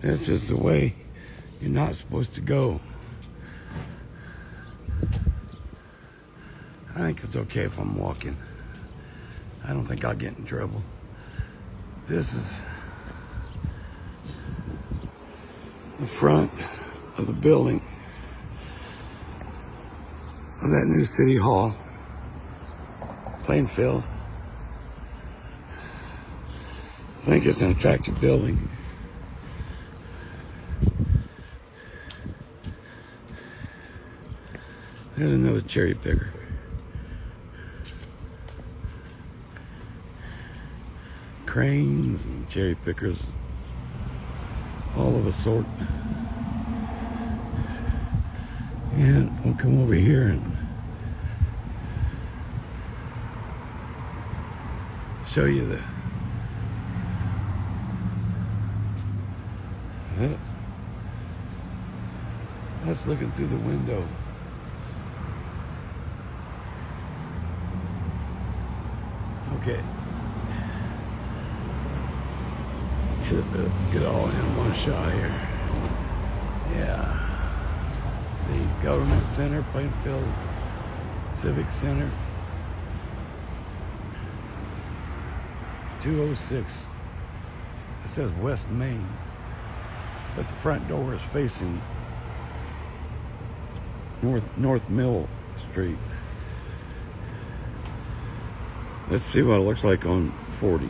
It's just the way you're not supposed to go. I think it's okay if I'm walking. I don't think I'll get in trouble. This is the front of the building of that new city hall, Plainfield. I think it's an attractive building. There's another cherry picker. Cranes and cherry pickers, all of a sort. And we'll come over here and show you that's looking through the window. Okay. Get all in one shot here. Yeah. See, Government Center, Plainfield Civic Center. 206. It says West Main, but the front door is facing North Mill Street. Let's see what it looks like on 40.